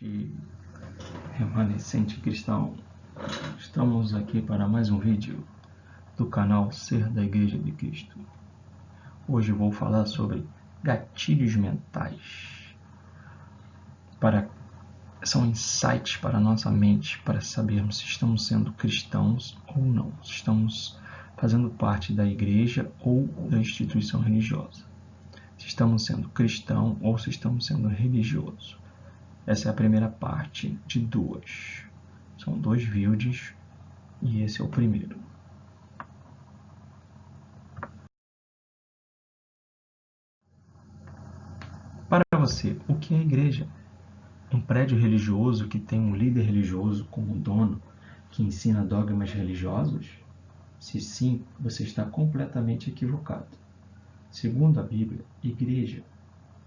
noite, remanescente cristão. Estamos aqui para mais um vídeo do canal Ser da Igreja de Cristo. Hoje vou falar sobre gatilhos mentais. São insights para a nossa mente para sabermos se estamos sendo cristãos ou não, se estamos fazendo parte da igreja ou da instituição religiosa, se estamos sendo cristão ou se estamos sendo religioso. Essa é a primeira parte de duas. São 2 vídeos e esse é o primeiro. Para você, o que é a igreja? Um prédio religioso que tem um líder religioso como dono que ensina dogmas religiosos? Se sim, você está completamente equivocado. Segundo a Bíblia, igreja,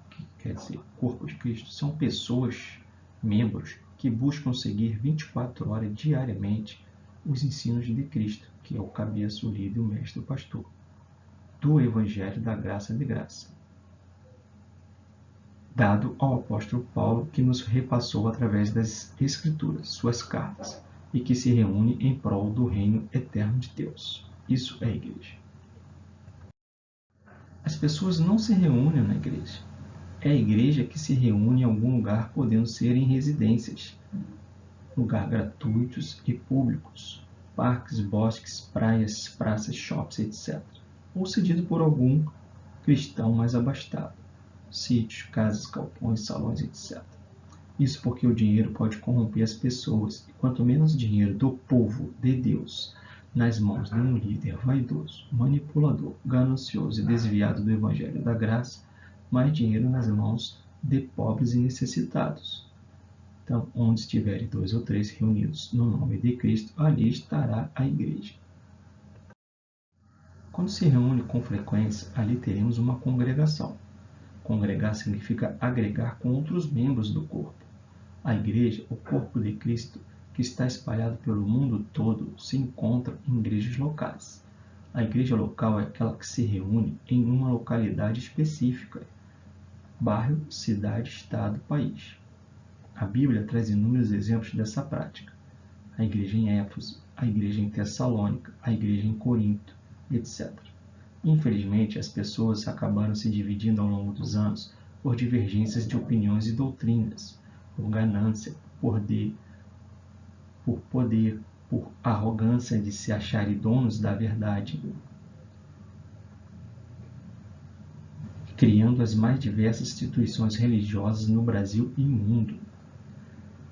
que quer dizer corpo de Cristo, são pessoas, membros, que buscam seguir 24 horas diariamente os ensinos de Cristo, que é o cabeça, o líder, o mestre, o pastor, do Evangelho da Graça de Graça, dado ao apóstolo Paulo, que nos repassou através das Escrituras, suas cartas, e que se reúne em prol do reino eterno de Deus. Isso é a igreja. As pessoas não se reúnem na igreja. É a igreja que se reúne em algum lugar, podendo ser em residências, lugares gratuitos e públicos, parques, bosques, praias, praças, shops, etc. Ou cedido por algum cristão mais abastado, sítios, casas, galpões, salões, etc. Isso porque o dinheiro pode corromper as pessoas, e quanto menos dinheiro do povo de Deus nas mãos de um líder vaidoso, manipulador, ganancioso e desviado do Evangelho da Graça, mais dinheiro nas mãos de pobres e necessitados. Então, onde estiverem 2 ou 3 reunidos no nome de Cristo, ali estará a igreja. Quando se reúne com frequência, ali teremos uma congregação. Congregar significa agregar com outros membros do corpo. A igreja, o corpo de Cristo, que está espalhado pelo mundo todo, se encontra em igrejas locais. A igreja local é aquela que se reúne em uma localidade específica, bairro, cidade, estado, país. A Bíblia traz inúmeros exemplos dessa prática. A igreja em Éfeso, a igreja em Tessalônica, a igreja em Corinto, etc. Infelizmente, as pessoas acabaram se dividindo ao longo dos anos por divergências de opiniões e doutrinas, por ganância, por poder, por arrogância de se acharem donos da verdade, criando as mais diversas instituições religiosas no Brasil e no mundo.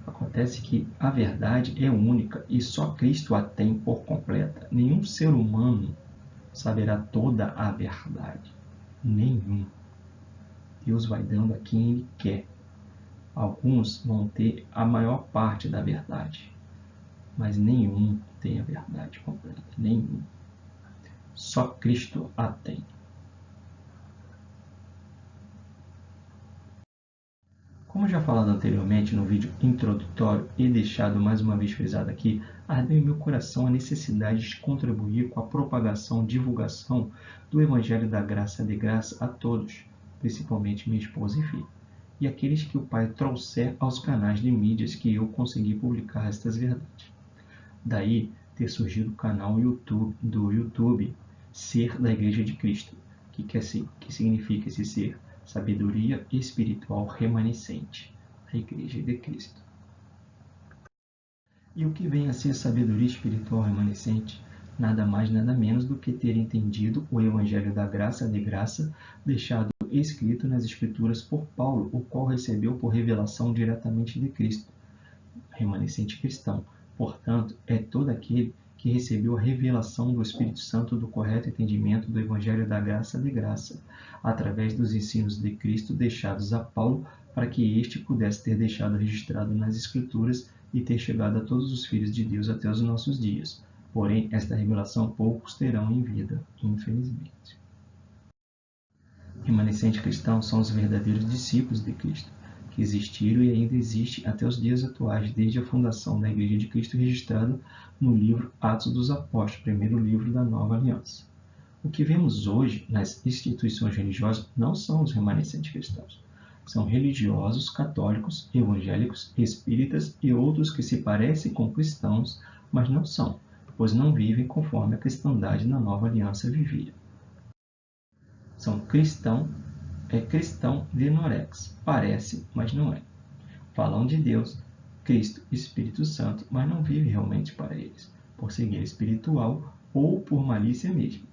Acontece que a verdade é única e só Cristo a tem por completa. Nenhum ser humano saberá toda a verdade. Nenhum. Deus vai dando a quem Ele quer. Alguns vão ter a maior parte da verdade, mas nenhum tem a verdade completa. Nenhum. Só Cristo a tem. Como já falado anteriormente no vídeo introdutório e deixado mais uma vez frisado aqui, ardeu em meu coração a necessidade de contribuir com a propagação e divulgação do Evangelho da Graça de Graça a todos, principalmente minha esposa e filho, e aqueles que o Pai trouxer aos canais de mídias que eu consegui publicar estas verdades. Daí ter surgido o canal do YouTube Ser da Igreja de Cristo, que significa esse ser? Sabedoria espiritual remanescente, a Igreja de Cristo. E o que vem a ser sabedoria espiritual remanescente? Nada mais, nada menos do que ter entendido o Evangelho da Graça de Graça, deixado escrito nas Escrituras por Paulo, o qual recebeu por revelação diretamente de Cristo. Remanescente cristão, portanto, é todo aquele que recebeu a revelação do Espírito Santo do correto entendimento do Evangelho da Graça de Graça, através dos ensinos de Cristo deixados a Paulo, para que este pudesse ter deixado registrado nas Escrituras e ter chegado a todos os filhos de Deus até os nossos dias. Porém, esta revelação poucos terão em vida, infelizmente. Remanescentes cristãos são os verdadeiros discípulos de Cristo, que existiram e ainda existem até os dias atuais, desde a fundação da Igreja de Cristo, registrado no livro Atos dos Apóstolos, primeiro livro da Nova Aliança. O que vemos hoje nas instituições religiosas não são os remanescentes cristãos, São religiosos, católicos, evangélicos, espíritas e outros que se parecem com cristãos, mas não são, pois não vivem conforme a cristandade na nova aliança vivia. São cristão denorex, parece, mas não é. Falam de Deus, Cristo e Espírito Santo, mas não vivem realmente para eles, por cegueira espiritual ou por malícia mesmo.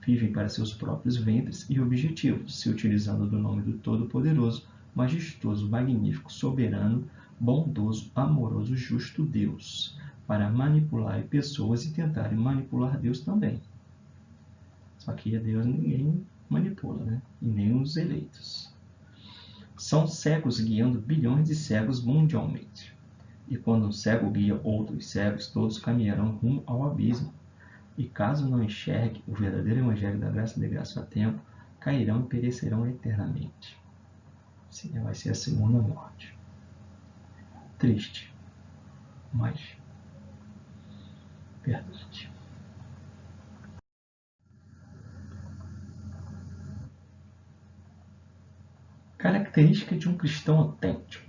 Vivem para seus próprios ventres e objetivos, se utilizando do nome do Todo-Poderoso, majestoso, magnífico, soberano, bondoso, amoroso, justo Deus, para manipular pessoas e tentarem manipular Deus também. Só que a Deus ninguém manipula, né? E nem os eleitos. São cegos guiando bilhões de cegos mundialmente. E quando um cego guia outros cegos, todos caminharão rumo ao abismo. E caso não enxergue o verdadeiro evangelho da graça de graça a tempo, cairão e perecerão eternamente. Sim, vai ser a segunda morte. Triste, mas verdade. Característica de um cristão autêntico: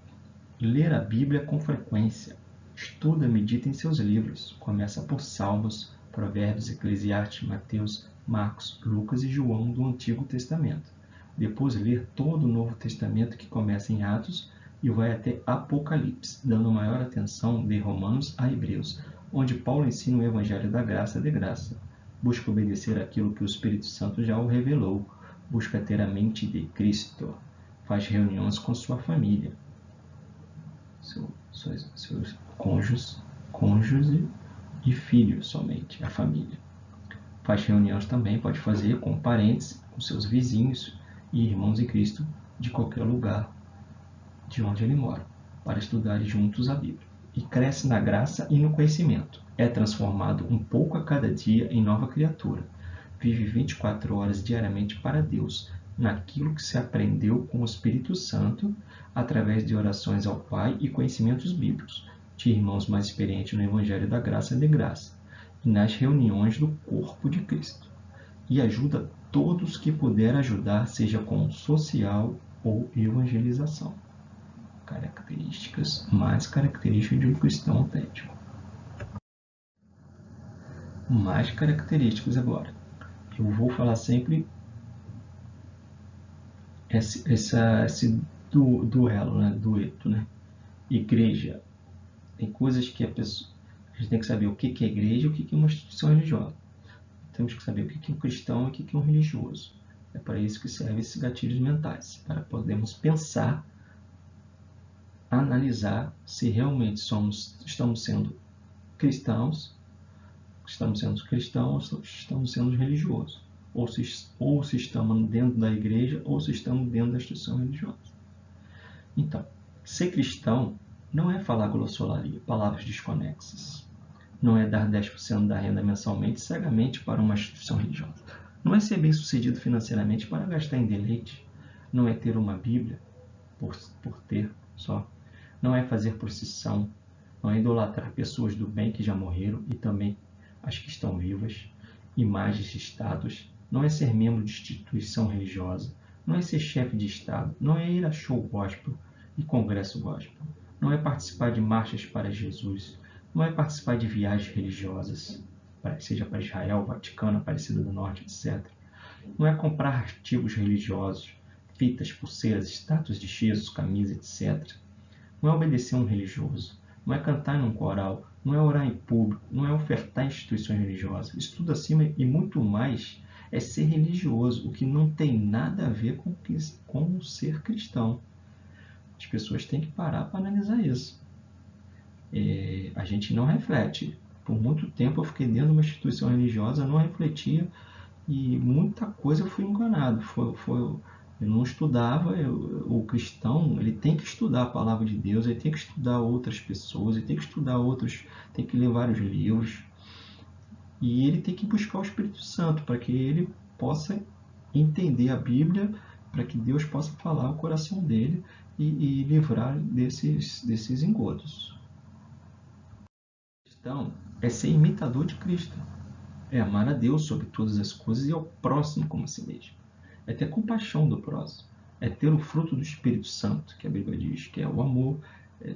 ler a Bíblia com frequência. Estuda, medita em seus livros. Começa por Salmos, Provérbios, Eclesiastes, Mateus, Marcos, Lucas e João do Antigo Testamento. Depois ler todo o Novo Testamento, que começa em Atos e vai até Apocalipse, dando maior atenção de Romanos a Hebreus, onde Paulo ensina o Evangelho da graça de graça. Busca obedecer aquilo que o Espírito Santo já o revelou. Busca ter a mente de Cristo. Faz reuniões com sua família, seus cônjuges e filhos somente, a família. Faz reuniões também, pode fazer com parentes, com seus vizinhos e irmãos em Cristo de qualquer lugar de onde ele mora, para estudarem juntos a Bíblia. E cresce na graça e no conhecimento. É transformado um pouco a cada dia em nova criatura. Vive 24 horas diariamente para Deus, naquilo que se aprendeu com o Espírito Santo, através de orações ao Pai e conhecimentos bíblicos, de irmãos mais experientes no Evangelho da Graça de Graça, e nas reuniões do corpo de Cristo. E ajuda todos que puder ajudar, seja com social ou evangelização. Mais características de um cristão autêntico. Mais características agora. Eu vou falar sempre esse duelo, né? Dueto, né? Igreja. Tem coisas que a gente tem que saber o que é igreja e o que é uma instituição religiosa. Temos que saber o que é um cristão e o que é um religioso. É para isso que servem esses gatilhos mentais, para podermos pensar, analisar se realmente estamos sendo cristãos, estamos sendo religiosos, ou se estamos dentro da igreja, ou se estamos dentro da instituição religiosa. Então, ser cristão não é falar glossolalia, palavras desconexas. Não é dar 10% da renda mensalmente cegamente para uma instituição religiosa. Não é ser bem-sucedido financeiramente para gastar em deleite. Não é ter uma Bíblia por ter só. Não é fazer procissão. Não é idolatrar pessoas do bem que já morreram e também as que estão vivas. Imagens de estados. Não é ser membro de instituição religiosa. Não é ser chefe de estado. Não é ir a show gospel e congresso gospel. Não é participar de marchas para Jesus. Não é participar de viagens religiosas, seja para Israel, Vaticano, Aparecida do Norte, etc. Não é comprar artigos religiosos, fitas, pulseiras, estátuas de Jesus, camisas, etc. Não é obedecer a um religioso. Não é cantar em um coral. Não é orar em público. Não é ofertar em instituições religiosas. Isso tudo acima e muito mais é ser religioso, o que não tem nada a ver com ser cristão. As pessoas têm que parar para analisar isso. A gente não reflete. Por muito tempo eu fiquei dentro de uma instituição religiosa, não refletia e muita coisa eu fui enganado. Eu não estudava. O cristão, ele tem que estudar a palavra de Deus, ele tem que estudar outras pessoas, ele tem que estudar outros, tem que ler vários livros e ele tem que buscar o Espírito Santo para que ele possa entender a Bíblia, para que Deus possa falar ao coração dele e livrar desses engodos. Então, é ser imitador de Cristo. É amar a Deus sobre todas as coisas e ao próximo como a si mesmo. É ter compaixão do próximo. é ter o fruto do Espírito Santo, que a Bíblia diz, que é o amor,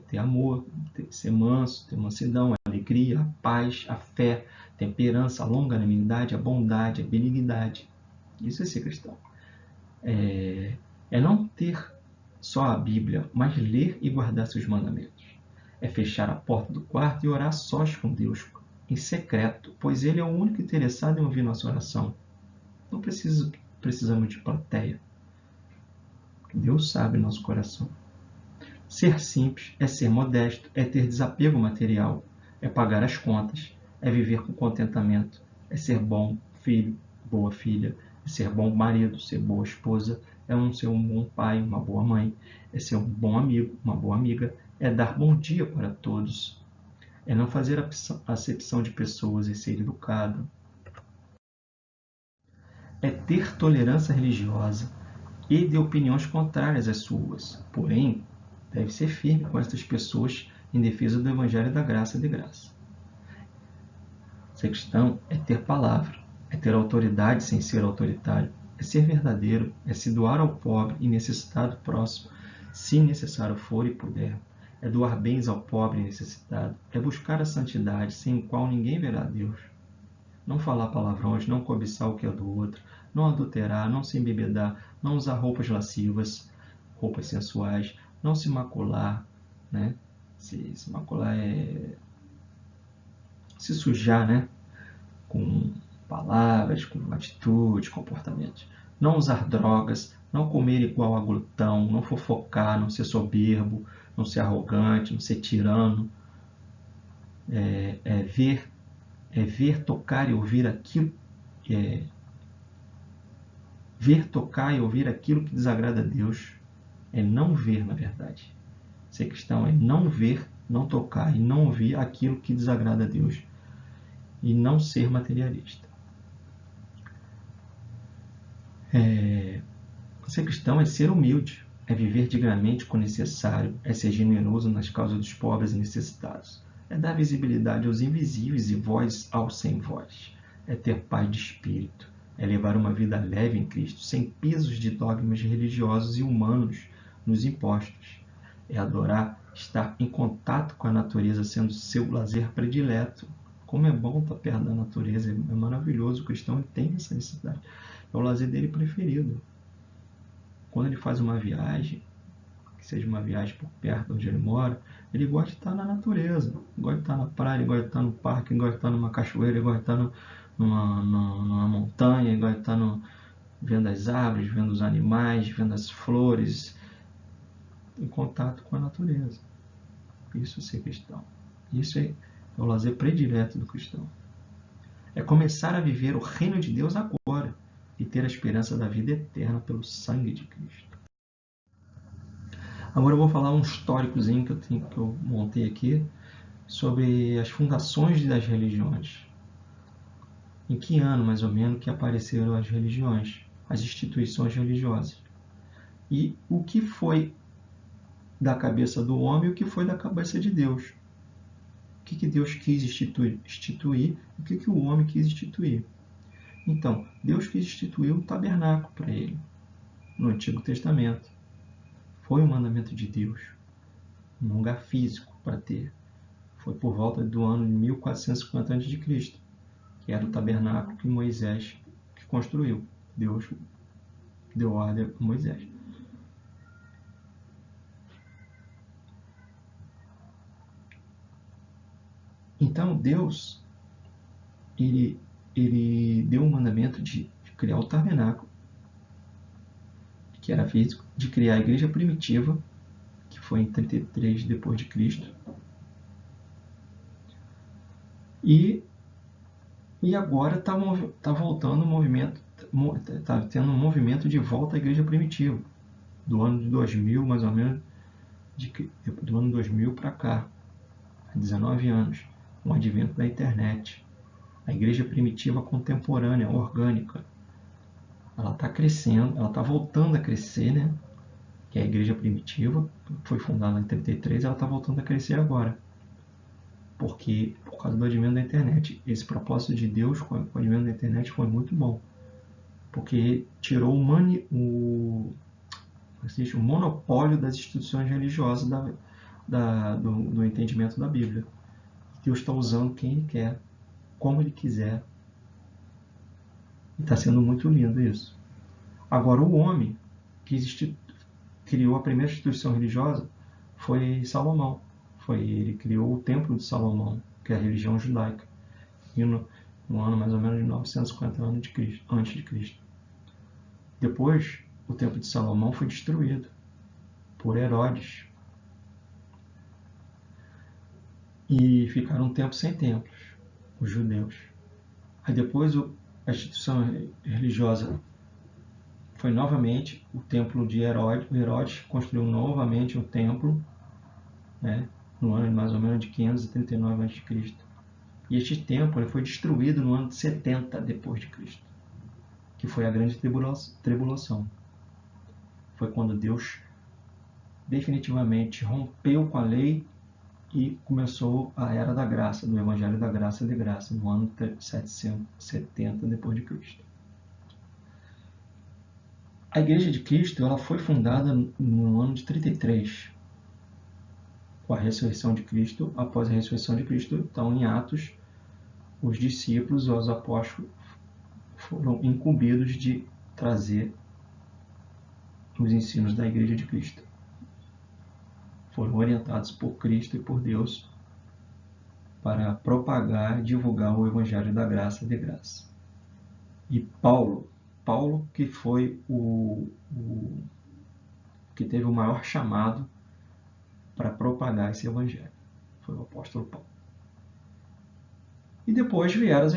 ter amor, ser manso, ter mansidão, a alegria, a paz, a fé, temperança, a longanimidade, a bondade, a benignidade. Isso é ser cristão. É não ter só a Bíblia, mas ler e guardar seus mandamentos. É fechar a porta do quarto e orar sós com Deus, em secreto, pois Ele é o único interessado em ouvir nossa oração. Não precisamos de plateia. Deus sabe nosso coração. Ser simples é ser modesto, é ter desapego material, é pagar as contas, é viver com contentamento, é ser bom filho, boa filha, é ser bom marido, ser boa esposa, é ser um bom pai, uma boa mãe, é ser um bom amigo, uma boa amiga, é dar bom dia para todos, é não fazer acepção de pessoas e ser educado, é ter tolerância religiosa e de opiniões contrárias às suas, porém, deve ser firme com estas pessoas em defesa do Evangelho da graça de graça. Ser cristão é ter palavra, é ter autoridade sem ser autoritário, é ser verdadeiro, é se doar ao pobre e necessitado próximo, se necessário for e puder, é doar bens ao pobre e necessitado, é buscar a santidade sem a qual ninguém verá Deus. Não falar palavrões, não cobiçar o que é do outro, não adulterar, não se embebedar, não usar roupas lascivas, roupas sensuais, não se macular, né? Se macular é se sujar, né? Com palavras, com atitudes, comportamentos. Não usar drogas, não comer igual a glutão, não fofocar, não ser soberbo, não ser arrogante, não ser tirano. Ver, tocar e ouvir aquilo ver, tocar e ouvir aquilo que desagrada a Deus. É não ver, na verdade. Ser cristão é não ver, não tocar e não ouvir aquilo que desagrada a Deus. E não ser materialista. Ser cristão é ser humilde, é viver dignamente com o necessário, é ser generoso nas causas dos pobres e necessitados, é dar visibilidade aos invisíveis e voz aos sem voz, é ter paz de espírito, é levar uma vida leve em Cristo, sem pesos de dogmas religiosos e humanos nos impostos, é adorar, estar em contato com a natureza sendo seu lazer predileto. Como é bom estar perto da natureza, é maravilhoso, o cristão tem essa necessidade, é o lazer dele preferido. Quando ele faz uma viagem, que seja uma viagem por perto de onde ele mora, ele gosta de estar na natureza, gosta de estar na praia, gosta de estar no parque, gosta de estar numa cachoeira, gosta de estar numa montanha, gosta de estar vendo as árvores, vendo os animais, vendo as flores, em contato com a natureza. Isso é ser cristão. Isso é o lazer predileto do cristão. É começar a viver o reino de Deus agora e ter a esperança da vida eterna pelo sangue de Cristo. Agora eu vou falar um históricozinho que eu montei aqui sobre as fundações das religiões. Em que ano, mais ou menos, que apareceram as religiões, as instituições religiosas. E o que foi da cabeça do homem e o que foi da cabeça de Deus. O que Deus quis instituir e o que o homem quis instituir. Então, Deus quis instituir um tabernáculo para ele, no Antigo Testamento. Foi um mandamento de Deus, um lugar físico para ter. Foi por volta do ano de 1450 a.C., que era o tabernáculo que Moisés construiu. Deus deu ordem a Moisés. Então, Deus, ele deu um mandamento de criar o tabernáculo, que era físico, de criar a igreja primitiva, que foi em 33 depois de Cristo. E agora está voltando o movimento, está tendo um movimento de volta à igreja primitiva, do ano de 2000, mais ou menos, do ano 2000 para cá, há 19 anos, com o advento da internet. A igreja primitiva contemporânea, orgânica, ela está crescendo, ela está voltando a crescer, né? Que é a igreja primitiva, foi fundada em 33, ela está voltando a crescer agora. Porque, por causa do advento da internet, esse propósito de Deus com o advento da internet foi muito bom. Porque tirou existe um monopólio das instituições religiosas do entendimento da Bíblia. Deus está usando quem Ele quer, como Ele quiser. E está sendo muito lindo isso. Agora, o homem que criou a primeira instituição religiosa foi Salomão. Ele criou o Templo de Salomão, que é a religião judaica, no ano mais ou menos de 950 antes de Cristo. Depois, o Templo de Salomão foi destruído por Herodes. E ficaram um tempo sem templos, os judeus. Aí depois a instituição religiosa foi novamente o templo de Herodes. Herodes construiu novamente um templo, né, no ano mais ou menos de 539 a.C. E este templo ele foi destruído no ano de 70 depois de Cristo, que foi a grande tribulação. Foi quando Deus definitivamente rompeu com a lei e começou a Era da Graça, do Evangelho da Graça de Graça, no ano 770 depois de Cristo. A Igreja de Cristo ela foi fundada no ano de 33, com a ressurreição de Cristo. Após a ressurreição de Cristo, então em Atos, os discípulos, os apóstolos, foram incumbidos de trazer os ensinos da Igreja de Cristo. Foram orientados por Cristo e por Deus para propagar e divulgar o Evangelho da Graça de Graça. E Paulo que foi que teve o maior chamado para propagar esse Evangelho. Foi o apóstolo Paulo. E depois vieram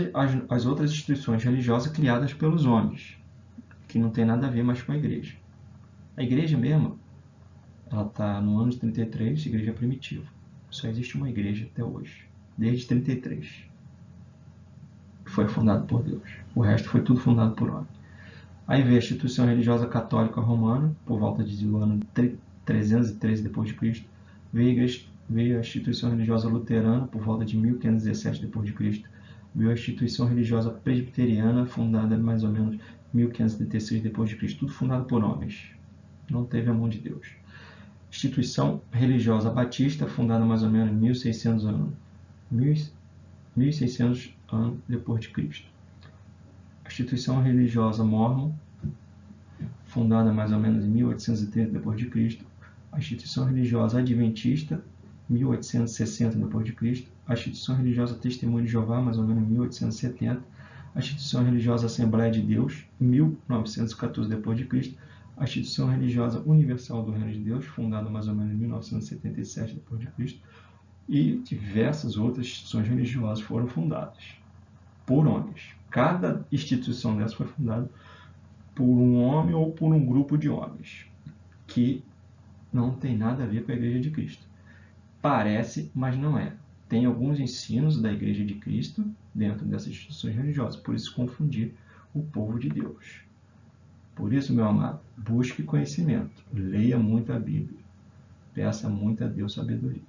as outras instituições religiosas criadas pelos homens, que não tem nada a ver mais com a igreja. A igreja mesmo, ela está no ano de 33, igreja primitiva. Só existe uma igreja até hoje, desde 33. Que foi fundada por Deus. O resto foi tudo fundado por homem. Aí veio a instituição religiosa católica romana, por volta do ano 313 depois de Cristo. Veio a instituição religiosa luterana, por volta de 1517 depois de Cristo. Veio a instituição religiosa presbiteriana, fundada mais ou menos 1536 depois de Cristo. Tudo fundado por homens. Não teve a mão de Deus. Instituição religiosa batista, fundada mais ou menos 1600 anos depois de Cristo. A instituição religiosa mórmon, fundada mais ou menos em 1830 depois de Cristo. A instituição religiosa adventista, 1860 depois de Cristo. A instituição religiosa Testemunho de Jeová, mais ou menos 1870. A instituição religiosa Assembleia de Deus, 1914 depois de Cristo. A instituição religiosa Universal do Reino de Deus, fundada mais ou menos em 1977 depois de Cristo. E diversas outras instituições religiosas foram fundadas por homens. Cada instituição dessa foi fundada por um homem ou por um grupo de homens, que não tem nada a ver com a Igreja de Cristo. Parece, mas não é. Tem alguns ensinos da Igreja de Cristo dentro dessas instituições religiosas, por isso confundir o povo de Deus. Por isso, meu amado, busque conhecimento, leia muito a Bíblia, peça muito a Deus sabedoria.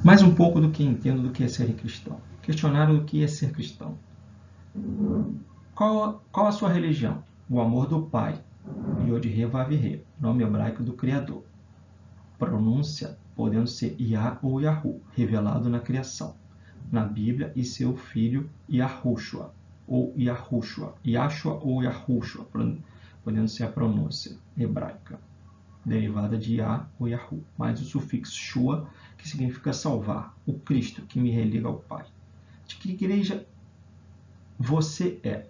Mais um pouco do que entendo do que é ser cristão. Questionário do que é ser cristão. Qual a sua religião? O amor do Pai, Yod-He-Vav-He, nome hebraico do Criador. Pronúncia podendo ser Yah ou Yahu, revelado na criação, na Bíblia, e seu filho Yahushua, ou Yahushua, Yahshua ou Yahushua, podendo ser a pronúncia hebraica, derivada de Yah ou Yahu, mais o sufixo Shua, que significa salvar, o Cristo, que me religa ao Pai. De que igreja você é?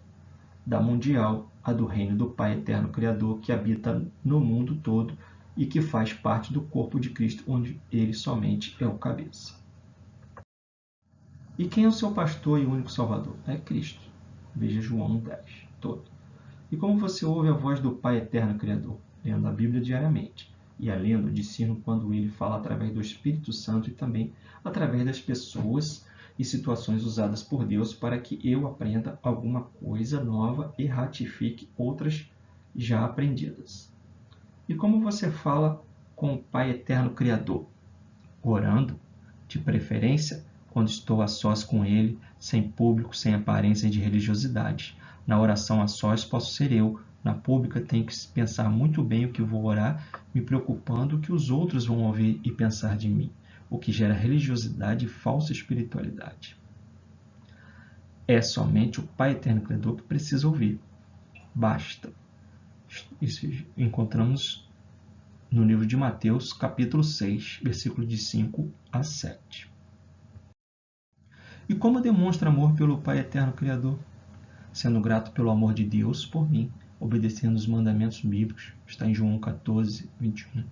Da mundial, a do reino do Pai Eterno Criador, que habita no mundo todo e que faz parte do corpo de Cristo, onde ele somente é o cabeça. E quem é o seu pastor e único Salvador? É Cristo. Veja João 10, todo. E como você ouve a voz do Pai Eterno Criador? Lendo a Bíblia diariamente. E a lendo, discerno quando ele fala através do Espírito Santo e também através das pessoas e situações usadas por Deus para que eu aprenda alguma coisa nova e ratifique outras já aprendidas. E como você fala com o Pai Eterno Criador? Orando, de preferência, quando estou a sós com Ele, sem público, sem aparência de religiosidade. Na oração a sós posso ser eu, Na pública tenho que pensar muito bem o que vou orar, me preocupando o que os outros vão ouvir e pensar de mim, o que gera religiosidade e falsa espiritualidade. É somente o Pai Eterno Criador que precisa ouvir. Basta. Isso encontramos no livro de Mateus, capítulo 6, versículos de 5 a 7. E como demonstra amor pelo Pai Eterno Criador? Sendo grato pelo amor de Deus por mim, obedecendo os mandamentos bíblicos, está em João 14, 21.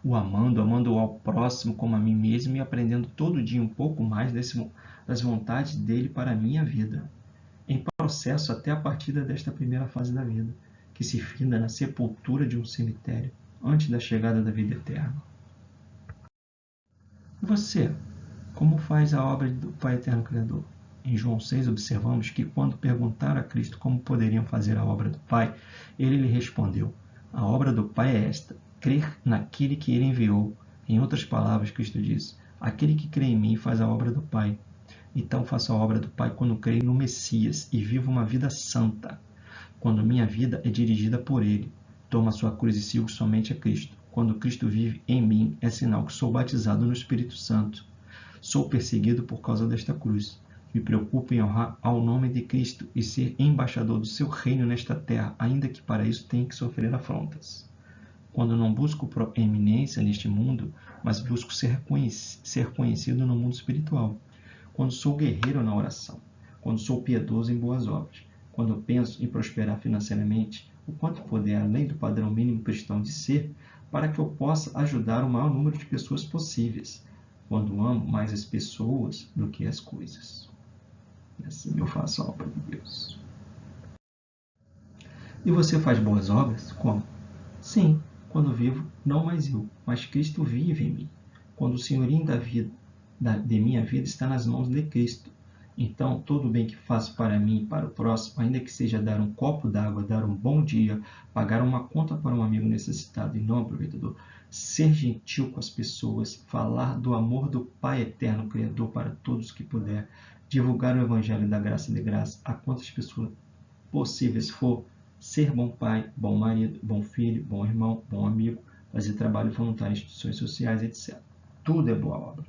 O amando ao próximo como a mim mesmo e aprendendo todo dia um pouco mais das vontades dele para a minha vida. Em processo até a partida desta primeira fase da vida, que se finda na sepultura de um cemitério, antes da chegada da vida eterna. E você, como faz a obra do Pai Eterno Criador? Em João 6 observamos que quando perguntaram a Cristo como poderiam fazer a obra do Pai, ele lhe respondeu: a obra do Pai é esta, crer naquele que ele enviou. Em outras palavras, Cristo diz: aquele que crê em mim faz a obra do Pai. Então faço a obra do Pai quando creio no Messias e vivo uma vida santa. Quando minha vida é dirigida por ele, tomo a sua cruz e sigo somente a Cristo. Quando Cristo vive em mim, é sinal que sou batizado no Espírito Santo. Sou perseguido por causa desta cruz. Me preocupo em honrar ao nome de Cristo e ser embaixador do seu reino nesta terra, ainda que para isso tenha que sofrer afrontas. Quando não busco proeminência neste mundo, mas busco ser conhecido no mundo espiritual. Quando sou guerreiro na oração. Quando sou piedoso em boas obras. Quando penso em prosperar financeiramente, o quanto puder além do padrão mínimo cristão de ser, para que eu possa ajudar o maior número de pessoas possíveis. Quando amo mais as pessoas do que as coisas. E assim eu faço a obra de Deus. E você faz boas obras? Como? Sim, quando vivo, não mais eu, mas Cristo vive em mim. Quando o senhorio de minha vida está nas mãos de Cristo. Então, todo o bem que faço para mim e para o próximo, ainda que seja dar um copo d'água, dar um bom dia, pagar uma conta para um amigo necessitado e não aproveitador, ser gentil com as pessoas, falar do amor do Pai Eterno Criador para todos que puder, divulgar o Evangelho da graça e de graça a quantas pessoas possíveis for, ser bom pai, bom marido, bom filho, bom irmão, bom amigo, fazer trabalho voluntário em instituições sociais, etc. Tudo é boa obra.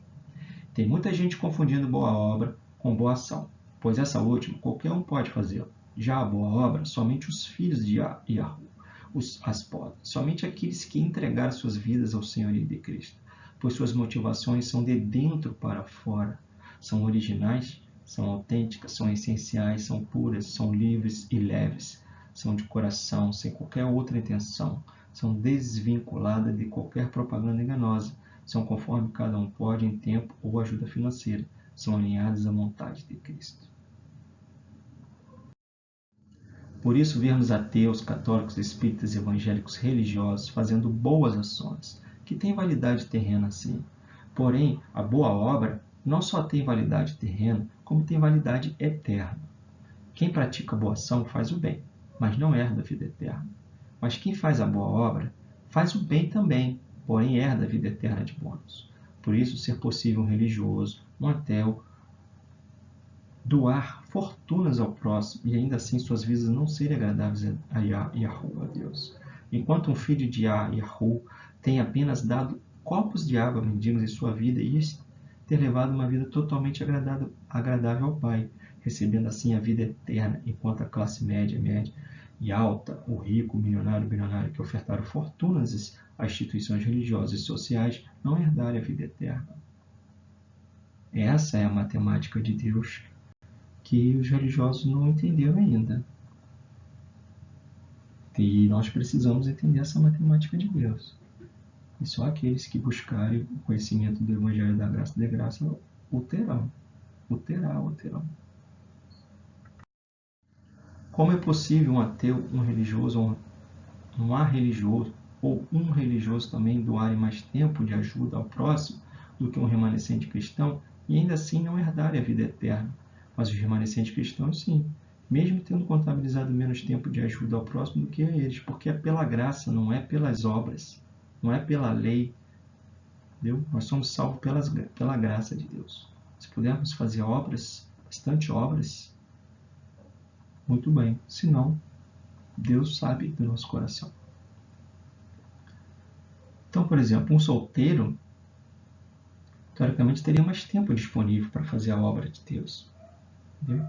Tem muita gente confundindo boa obra com boa ação, pois essa última qualquer um pode fazê-la. Já a boa obra, somente os filhos de Yahweh as podem, somente aqueles que entregaram suas vidas ao Senhorio de Cristo, pois suas motivações são de dentro para fora, são originais, são autênticas, são essenciais, são puras, são livres e leves, são de coração, sem qualquer outra intenção, são desvinculadas de qualquer propaganda enganosa, são conforme cada um pode em tempo ou ajuda financeira, são alinhadas à vontade de Cristo. Por isso, vermos ateus, católicos, espíritas, evangélicos, religiosos fazendo boas ações, que têm validade terrena sim. Porém, a boa obra não só tem validade terrena, como tem validade eterna. Quem pratica boa ação faz o bem, mas não herda a vida eterna. Mas quem faz a boa obra faz o bem também, porém herda a vida eterna de bônus. Por isso, ser possível um religioso, um ateu, doar fortunas ao próximo e ainda assim suas vidas não serem agradáveis a Yahweh, a Deus. Enquanto um filho de Yahweh tem apenas dado copos de água a mendigos em sua vida e ter levado uma vida totalmente agradável ao Pai, recebendo assim a vida eterna, enquanto a classe média e alta, o rico, o milionário, o bilionário que ofertaram fortunas às instituições religiosas e sociais não herdarem a vida eterna. Essa é a matemática de Deus que os religiosos não entenderam ainda. E nós precisamos entender essa matemática de Deus. E só aqueles que buscarem o conhecimento do Evangelho da Graça e da Graça o terão. O terão. Como é possível um ateu, um religioso, um arreligioso ou um religioso também doarem mais tempo de ajuda ao próximo do que um remanescente cristão e ainda assim não herdarem a vida eterna? Mas os remanescentes cristãos, sim, mesmo tendo contabilizado menos tempo de ajuda ao próximo do que a eles, porque é pela graça, não é pelas obras, não é pela lei. Entendeu? Nós somos salvos pela graça de Deus. Se pudermos fazer obras, bastante obras, muito bem. Se não, Deus sabe do nosso coração. Então, por exemplo, um solteiro, teoricamente, teria mais tempo disponível para fazer a obra de Deus. Entendeu?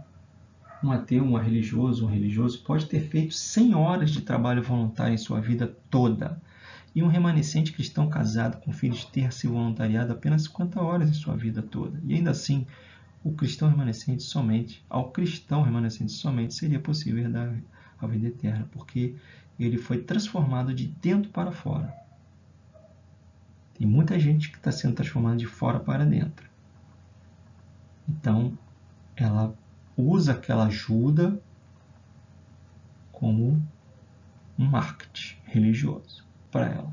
Um ateu, um religioso pode ter feito 100 horas de trabalho voluntário em sua vida toda. E um remanescente cristão casado com filhos ter se voluntariado apenas 50 horas em sua vida toda. E ainda assim, ao cristão remanescente somente seria possível herdar a vida eterna, porque ele foi transformado de dentro para fora. Tem muita gente que está sendo transformada de fora para dentro. Então, ela usa aquela ajuda como um marketing religioso para ela.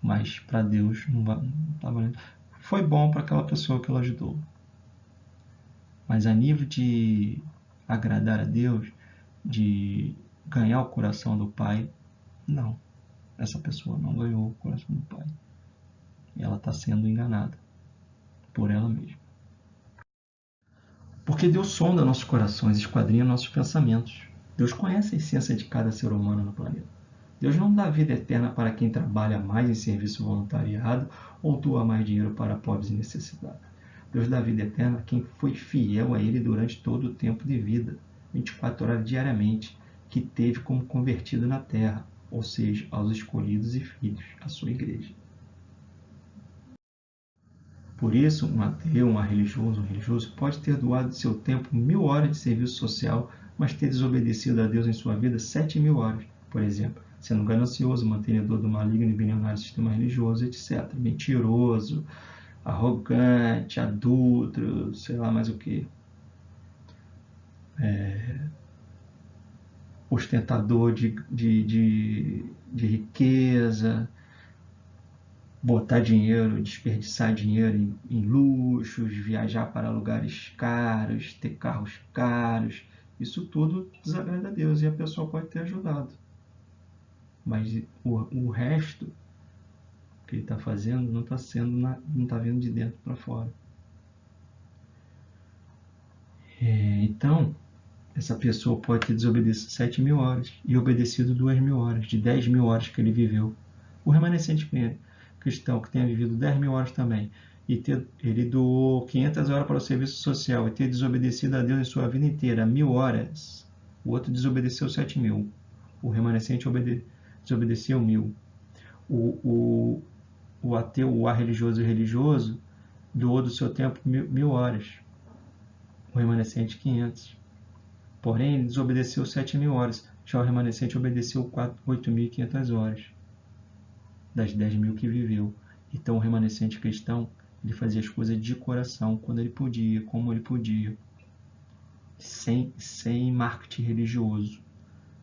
Mas para Deus não está valendo. Foi bom para aquela pessoa que ela ajudou. Mas a nível de agradar a Deus, de ganhar o coração do Pai, não. Essa pessoa não ganhou o coração do Pai. E ela está sendo enganada por ela mesma. Porque Deus sonda nossos corações, esquadrinha nossos pensamentos. Deus conhece a essência de cada ser humano no planeta. Deus não dá vida eterna para quem trabalha mais em serviço voluntariado ou doa mais dinheiro para pobres e necessitados. Deus dá vida eterna a quem foi fiel a Ele durante todo o tempo de vida, 24 horas diariamente, que teve como convertido na terra, ou seja, aos escolhidos e filhos, a sua igreja. Por isso, um ateu, um religioso pode ter doado de seu tempo 1000 horas de serviço social, mas ter desobedecido a Deus em sua vida 7.000 horas, por exemplo, sendo ganancioso, mantenedor do maligno e bilionário sistema religioso, etc. Mentiroso, arrogante, adúltero, sei lá mais o que. Ostentador de riqueza, botar dinheiro, desperdiçar dinheiro em luxos, viajar para lugares caros, ter carros caros. Isso tudo desagrada a Deus e a pessoa pode ter ajudado. Mas o resto que ele está fazendo não está vindo de dentro para fora. Então, essa pessoa pode ter desobedecido 7.000 horas e obedecido 2.000 horas, de 10.000 horas que ele viveu. O remanescente cristão que tenha vivido 10.000 horas também, e ele doou 500 horas para o serviço social e ter desobedecido a Deus em sua vida inteira, 1.000 horas, o outro desobedeceu 7.000. O remanescente desobedeceu 1.000. O ateu, o religioso, doou do seu tempo 1.000 horas. O remanescente 500. Porém, ele desobedeceu 7.000 horas. Já o remanescente obedeceu 8.500 horas das 10.000 que viveu. Então, o remanescente cristão, ele fazia as coisas de coração, quando ele podia, como ele podia, sem marketing religioso,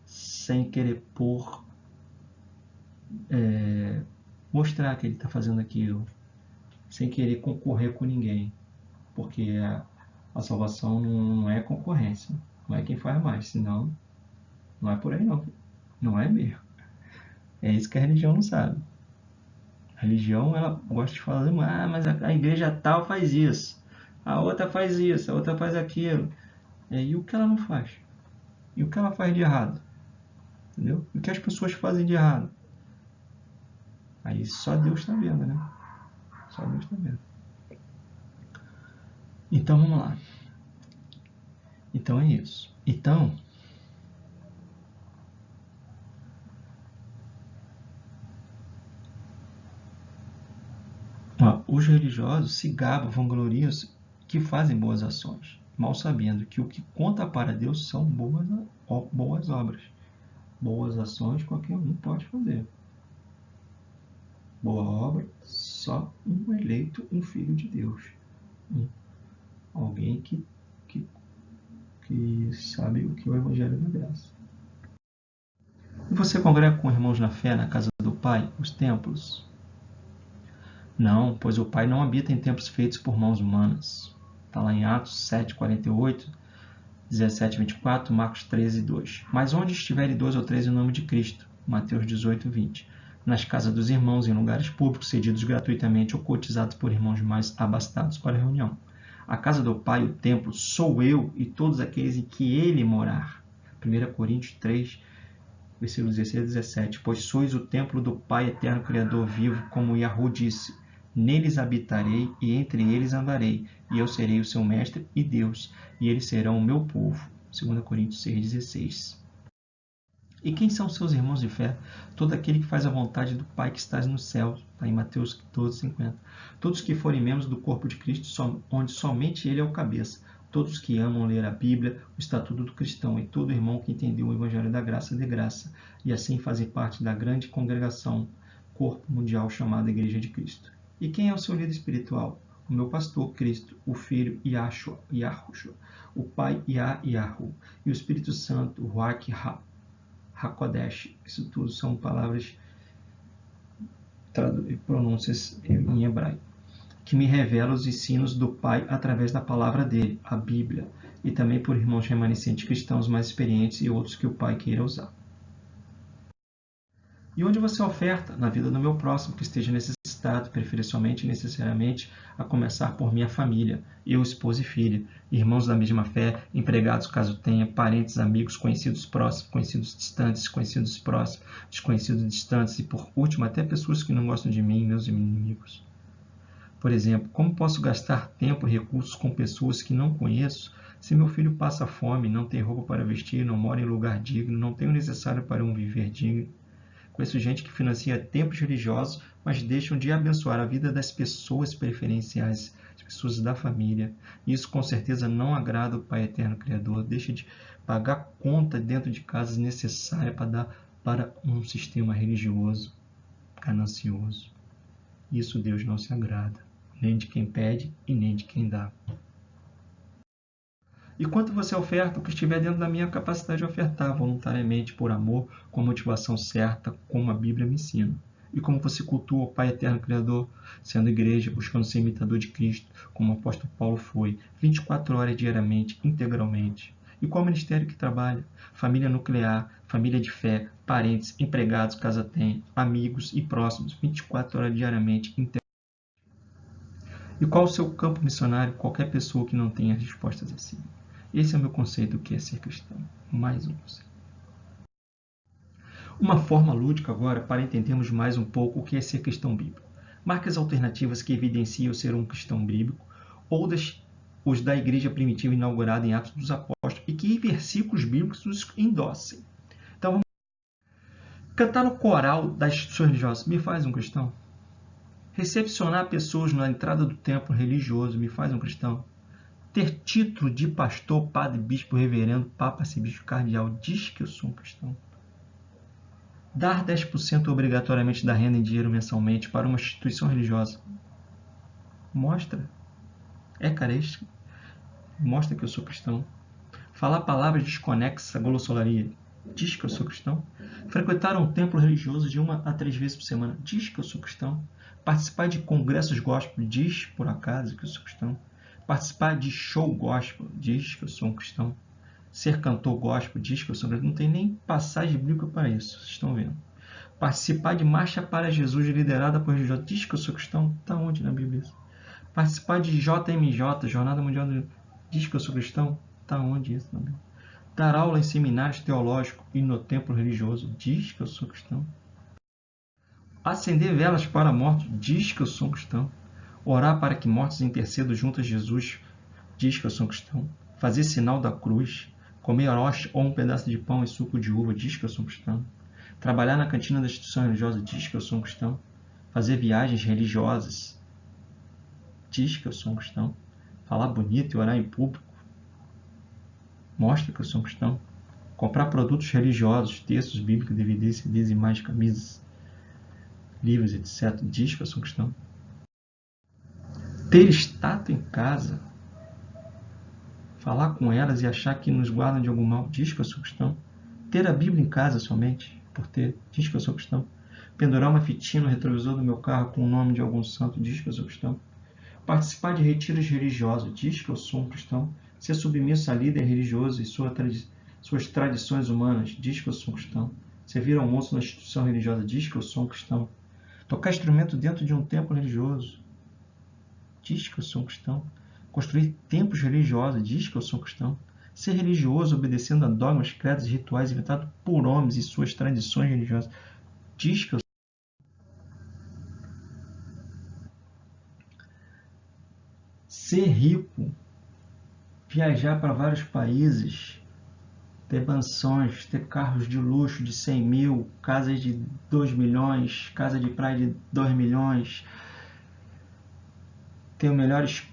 sem querer mostrar que ele está fazendo aquilo, sem querer concorrer com ninguém, porque a salvação não é concorrência, não é quem faz mais, senão não é por aí não é mesmo. É isso que a religião não sabe. A religião, ela gosta de falar, mas a igreja tal faz isso, a outra faz isso, a outra faz aquilo. E o que ela não faz? E o que ela faz de errado? Entendeu? E o que as pessoas fazem de errado? Aí só Deus está vendo, né? Só Deus está vendo. Então, vamos lá. Então, é isso. Então, os religiosos se gabam, vangloriam-se que fazem boas ações, mal sabendo que o que conta para Deus são boas obras. Boas ações qualquer um pode fazer. Boa obra, só um eleito, um filho de Deus. Alguém que sabe o que é o Evangelho da Graça. Você congrega com irmãos na fé na casa do Pai, os templos? Não, pois o Pai não habita em templos feitos por mãos humanas. Está lá em Atos 7, 48, 17, 24, Marcos 13, 2. Mas onde estiverem 2 ou 3 em nome de Cristo, Mateus 18, 20. Nas casas dos irmãos, em lugares públicos, cedidos gratuitamente ou cotizados por irmãos mais abastados para a reunião. A casa do Pai, o templo, sou eu e todos aqueles em que ele morar. 1 Coríntios 3, Versículo 16 a 17. Pois sois o templo do Pai eterno, Criador vivo, como Yahweh disse. Neles habitarei e entre eles andarei, e eu serei o seu mestre e Deus, e eles serão o meu povo. 2 Coríntios 6,16. E quem são seus irmãos de fé? Todo aquele que faz a vontade do Pai que estás no céu. Está em Mateus 12,50. Todos que forem membros do corpo de Cristo, onde somente Ele é o cabeça. Todos que amam ler a Bíblia, o Estatuto do Cristão, e todo irmão que entendeu o Evangelho da Graça de graça, e assim fazer parte da grande congregação, corpo mundial chamado Igreja de Cristo. E quem é o seu líder espiritual? O meu pastor, Cristo, o Filho, Yahushua, o Pai, Yahu, e o Espírito Santo, Ruach HaKodesh. Isso tudo são palavras e pronúncias em hebraico, que me revela os ensinos do Pai através da palavra dele, a Bíblia, e também por irmãos remanescentes cristãos mais experientes e outros que o Pai queira usar. E onde você oferta? Na vida do meu próximo, que esteja necessitado, preferencialmente e necessariamente, a começar por minha família, eu, esposa e filha, irmãos da mesma fé, empregados caso tenha, parentes, amigos, conhecidos próximos, conhecidos distantes, conhecidos próximos, desconhecidos distantes e, por último, até pessoas que não gostam de mim, meus inimigos. Por exemplo, como posso gastar tempo e recursos com pessoas que não conheço se meu filho passa fome, não tem roupa para vestir, não mora em lugar digno, não tem o necessário para um viver digno? Conheço gente que financia templos religiosos, mas deixam de abençoar a vida das pessoas preferenciais, as pessoas da família. Isso com certeza não agrada o Pai Eterno Criador. Deixa de pagar conta dentro de casa necessária para dar para um sistema religioso ganancioso. Isso Deus não se agrada, nem de quem pede e nem de quem dá. E quanto você oferta? O que estiver dentro da minha capacidade de ofertar, voluntariamente, por amor, com a motivação certa, como a Bíblia me ensina. E como você cultua o Pai Eterno Criador, sendo igreja, buscando ser imitador de Cristo, como o apóstolo Paulo foi, 24 horas diariamente, integralmente. E qual ministério que trabalha? Família nuclear, família de fé, parentes, empregados, casa tem, amigos e próximos, 24 horas diariamente, integralmente. E qual o seu campo missionário? Qualquer pessoa que não tenha respostas assim. Esse é o meu conceito do que é ser cristão. Mais um conceito. Uma forma lúdica agora para entendermos mais um pouco o que é ser cristão bíblico. Marcas alternativas que evidenciam ser um cristão bíblico ou os da igreja primitiva inaugurada em Atos dos Apóstolos e que versículos bíblicos os endossem. Então, vamos cantar no coral das instituições religiosas me faz um cristão? Recepcionar pessoas na entrada do templo religioso me faz um cristão? Ter título de pastor, padre, bispo, reverendo, papa, arcebispo, cardeal, diz que eu sou um cristão. Dar 10% obrigatoriamente da renda em dinheiro mensalmente para uma instituição religiosa. Mostra. É caríssimo. Mostra que eu sou cristão. Falar palavras desconexas à glossolaria. Diz que eu sou cristão. Frequentar um templo religioso de 1 a 3 vezes por semana. Diz que eu sou cristão. Participar de congressos gospel. Diz, por acaso, que eu sou cristão. Participar de show gospel, diz que eu sou um cristão. Ser cantor gospel, diz que eu sou um cristão. Não tem nem passagem bíblica para isso, vocês estão vendo. Participar de marcha para Jesus liderada por religiosos, diz que eu sou cristão. Está onde na Bíblia isso? Participar de JMJ, Jornada Mundial do... diz que eu sou cristão. Está onde isso na Bíblia? Dar aula em seminários teológicos e no templo religioso, diz que eu sou cristão. Acender velas para mortos, diz que eu sou um cristão. Orar para que mortos intercedam junto a Jesus, diz que eu sou um cristão. Fazer sinal da cruz, comer hóstia ou um pedaço de pão e suco de uva, diz que eu sou um cristão. Trabalhar na cantina da instituição religiosa, diz que eu sou um cristão. Fazer viagens religiosas, diz que eu sou um cristão. Falar bonito e orar em público, mostra que eu sou um cristão. Comprar produtos religiosos, textos bíblicos, DVDs, CDs, imagens, camisas, livros, etc., diz que eu sou um cristão. Ter estátua em casa, falar com elas e achar que nos guardam de algum mal, diz que eu sou cristão. Ter a Bíblia em casa somente, por ter, diz que eu sou cristão. Pendurar uma fitinha no retrovisor do meu carro com o nome de algum santo, diz que eu sou cristão. Participar de retiros religiosos, diz que eu sou um cristão. Ser submisso a líder religioso e suas tradições humanas, diz que eu sou um cristão. Servir almoço na instituição religiosa, diz que eu sou um cristão. Tocar instrumento dentro de um templo religioso, diz que eu sou um cristão. Construir templos religiosos, diz que eu sou um cristão. Ser religioso obedecendo a dogmas, credos e rituais inventados por homens e suas tradições religiosas. Diz que eu ser rico, viajar para vários países, ter mansões, ter carros de luxo de 100 mil, casas de 2 milhões, casa de praia de 2 milhões, ter os melhores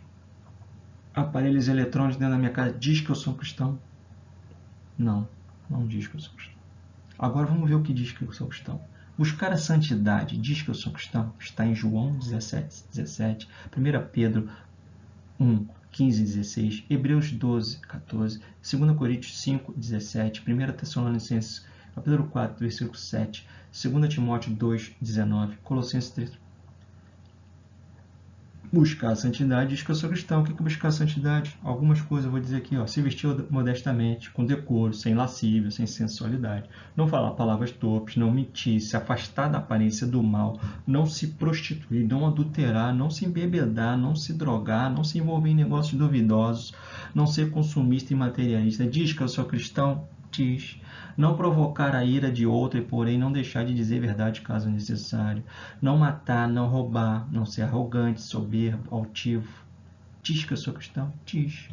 aparelhos eletrônicos dentro da minha casa, diz que eu sou cristão? Não, não diz que eu sou cristão. Agora vamos ver o que diz que eu sou cristão. Buscar a santidade, diz que eu sou cristão? Está em João 17, 1 Pedro 1, 15 e 16, Hebreus 12, 14, 2 Coríntios 5, 17, 1 Tessalonicenses capítulo 4, versículo 7, 2 Timóteo 2, 19, Colossenses 3. Buscar a santidade, diz que eu sou cristão. O que é buscar a santidade? Algumas coisas eu vou dizer aqui, ó. Se vestir modestamente, com decoro, sem lascívia, sem sensualidade. Não falar palavras torpes, não mentir, se afastar da aparência do mal, não se prostituir, não adulterar, não se embebedar, não se drogar, não se envolver em negócios duvidosos, não ser consumista e materialista. Diz que eu sou cristão? Diz. Não provocar a ira de outro, e porém não deixar de dizer verdade caso necessário. Não matar, não roubar, não ser arrogante, soberbo, altivo. Diz que eu sou cristão? Diz.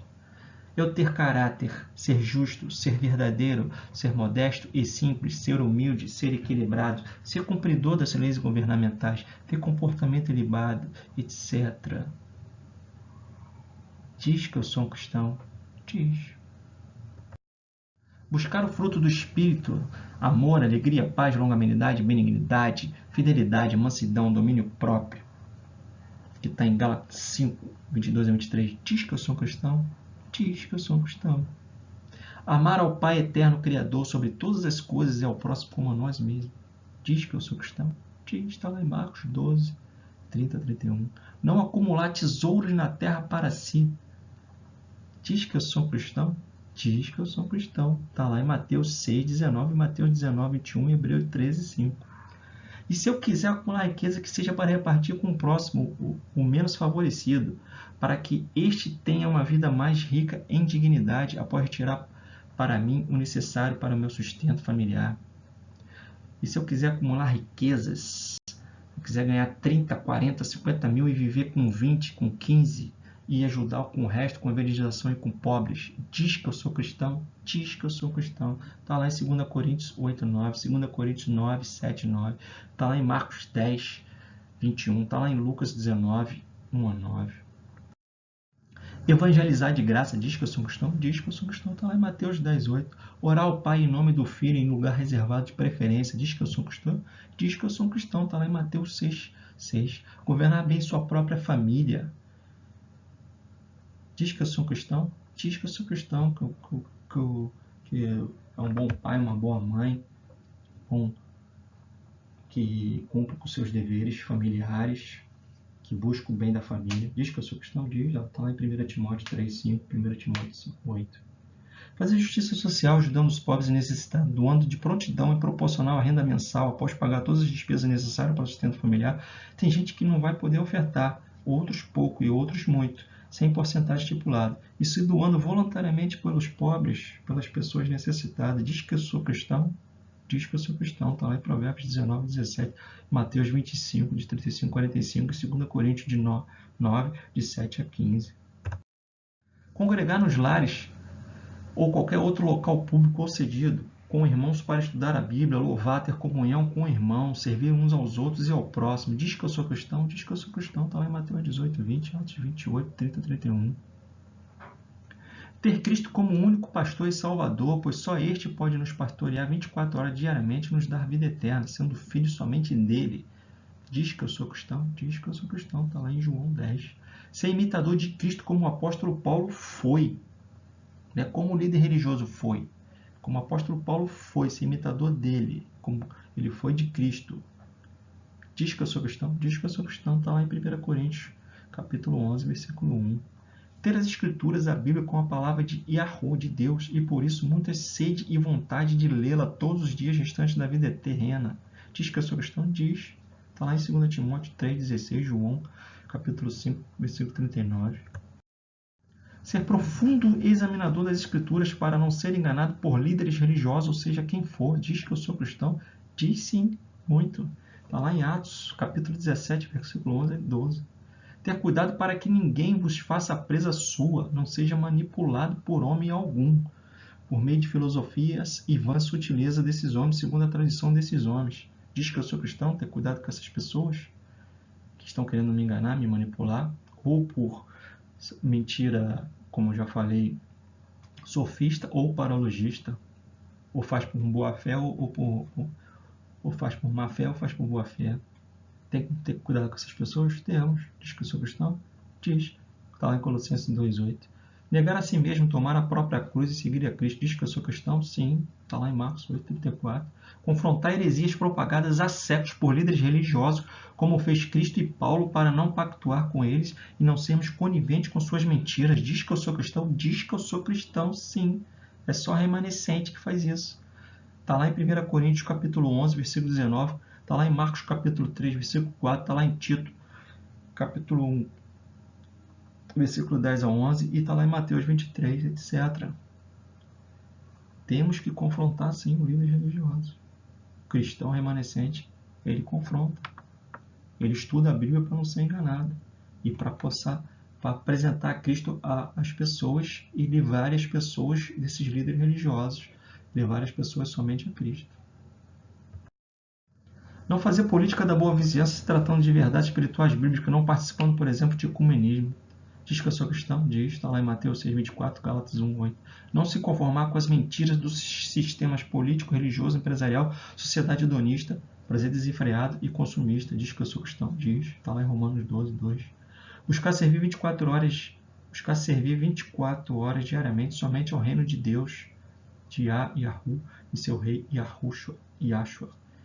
Eu ter caráter, ser justo, ser verdadeiro, ser modesto e simples, ser humilde, ser equilibrado, ser cumpridor das leis governamentais, ter comportamento ilibado, etc. Diz que eu sou um cristão? Diz. Buscar o fruto do Espírito, amor, alegria, paz, longanimidade, benignidade, fidelidade, mansidão, domínio próprio, que está em Gálatas 5, 22 a 23. Diz que eu sou um cristão? Diz que eu sou um cristão. Amar ao Pai eterno, Criador, sobre todas as coisas e ao próximo como a nós mesmos. Diz que eu sou cristão? Diz, está lá em Marcos 12, 30 a 31. Não acumular tesouros na terra para si. Diz que eu sou um cristão? Diz que eu sou cristão. Está lá em Mateus 6, 19, Mateus 19, 21 e Hebreus 13, 5. E se eu quiser acumular riqueza, que seja para repartir com o próximo, o menos favorecido, para que este tenha uma vida mais rica em dignidade, após retirar para mim o necessário para o meu sustento familiar. E se eu quiser acumular riquezas, se eu quiser ganhar 30, 40, 50 mil e viver com 20, com 15, e ajudar com o resto, com evangelização e com pobres. Diz que eu sou cristão? Diz que eu sou cristão. Está lá em 2 Coríntios 8, 9, 2 Coríntios 9, 7, 9. Está lá em Marcos 10, 21. Está lá em Lucas 19, 1 a 9. Evangelizar de graça, diz que eu sou cristão? Diz que eu sou cristão. Está lá em Mateus 10, 8. Orar ao Pai em nome do Filho em lugar reservado de preferência, diz que eu sou cristão? Diz que eu sou cristão. Está lá em Mateus 6, 6. Governar bem sua própria família, diz que eu sou cristão? Diz que eu sou cristão, que é um bom pai, uma boa mãe, que cumpre com seus deveres familiares, que busca o bem da família. Diz que eu sou cristão? Diz, está lá em 1 Timóteo 3, 5, 1 Timóteo 5, 8. Fazer justiça social ajudando os pobres e necessitados, doando de prontidão e proporcional à renda mensal, após pagar todas as despesas necessárias para o sustento familiar. Tem gente que não vai poder ofertar, outros pouco e outros muito, sem porcentagem estipulada. E se doando voluntariamente pelos pobres, pelas pessoas necessitadas. Diz que eu sou cristão? Diz que eu sou cristão. Está lá em Provérbios 19, 17, Mateus 25, de 35 a 45 e 2 Coríntios de 9, de 7 a 15. Congregar nos lares ou qualquer outro local público ou cedido, com irmãos para estudar a Bíblia, louvar, ter comunhão com o irmão, servir uns aos outros e ao próximo. Diz que eu sou cristão? Diz que eu sou cristão. Está lá em Mateus 18, 20, Atos 28, 30, 31. Ter Cristo como único pastor e salvador, pois só este pode nos pastorear 24 horas diariamente e nos dar vida eterna, sendo filho somente dele. Diz que eu sou cristão? Diz que eu sou cristão. Está lá em João 10. Ser imitador de Cristo como o apóstolo Paulo foi. Como o líder religioso foi, como o apóstolo Paulo foi, ser imitador dele, como ele foi de Cristo. Diz que eu sou cristão? Diz que eu sou cristão. Está lá em 1 Coríntios, capítulo 11, versículo 1. Ter as escrituras, a Bíblia, com a palavra de Yahweh, de Deus, e por isso muita sede e vontade de lê-la todos os dias restantes da vida terrena. Diz que eu sou cristão? Diz. Está lá em 2 Timóteo 3, 16, João, capítulo 5, versículo 39. Ser profundo examinador das Escrituras para não ser enganado por líderes religiosos, ou seja, quem for, diz que eu sou cristão, diz sim, muito. Está lá em Atos, capítulo 17, versículo 11 e 12. Ter cuidado para que ninguém vos faça presa sua, não seja manipulado por homem algum, por meio de filosofias e vãs sutileza desses homens, segundo a tradição desses homens. Diz que eu sou cristão, ter cuidado com essas pessoas que estão querendo me enganar, me manipular, ou por mentira, como eu já falei, sofista ou paralogista, ou faz por boa fé ou faz por má fé ou faz por boa fé. Tem que ter cuidado com essas pessoas? Temos. Diz que eu sou cristão? Diz. Está lá em Colossenses 2,8. Negar a si mesmo, tomar a própria cruz e seguir a Cristo. Diz que eu sou cristão? Sim. Está lá em Marcos 8,34. Confrontar heresias propagadas há séculos por líderes religiosos, como fez Cristo e Paulo, para não pactuar com eles e não sermos coniventes com suas mentiras. Diz que eu sou cristão? Diz que eu sou cristão, sim. É só remanescente que faz isso. Está lá em 1 Coríntios capítulo 11, versículo 19. Está lá em Marcos capítulo 3, versículo 4. Está lá em Tito capítulo 1, versículo 10 a 11. E está lá em Mateus 23, etc. Temos que confrontar, sim, os líderes religiosos. O cristão remanescente, ele confronta. Ele estuda a Bíblia para não ser enganado. E para apresentar a Cristo às pessoas e levar as pessoas desses líderes religiosos. Levar as pessoas somente a Cristo. Não fazer política da boa vizinhança se tratando de verdades espirituais bíblicas, não participando, por exemplo, de ecumenismo. Diz que eu sou cristão? Diz, está lá em Mateus 6,24, Gálatas 1,8. Não se conformar com as mentiras dos sistemas político, religioso, empresarial, sociedade hedonista, prazer desenfreado e consumista. Diz que eu sou cristão? Diz, está lá em Romanos 12,2. Buscar servir 24 horas diariamente somente ao reino de Deus, de Yahu e seu rei Yahushua.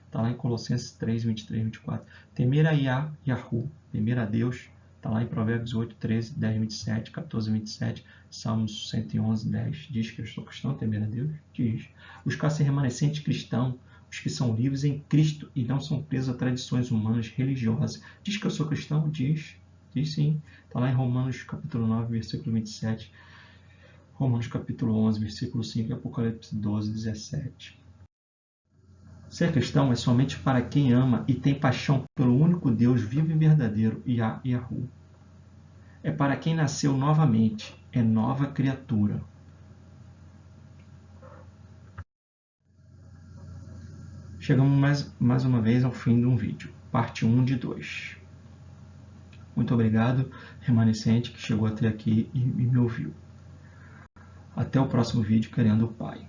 Está lá em Colossenses 3, 23, 24. Temer a Yahu, temer a Deus, está lá em Provérbios 8, 13, 10, 27, 14, 27, Salmos 111, 10. Diz que eu sou cristão, temer a Deus? Diz. Buscar ser remanescente cristão, os que são livres em Cristo e não são presos a tradições humanas, religiosas. Diz que eu sou cristão? Diz. Diz sim. Está lá em Romanos capítulo 9, versículo 27. Romanos capítulo 11, versículo 5 e Apocalipse 12, 17. Ser cristão é somente para quem ama e tem paixão pelo único Deus vivo e verdadeiro, Yahu. É para quem nasceu novamente, é nova criatura. Chegamos mais uma vez ao fim de um vídeo, parte 1 de 2. Muito obrigado, remanescente, que chegou até aqui e me ouviu. Até o próximo vídeo, querendo o Pai.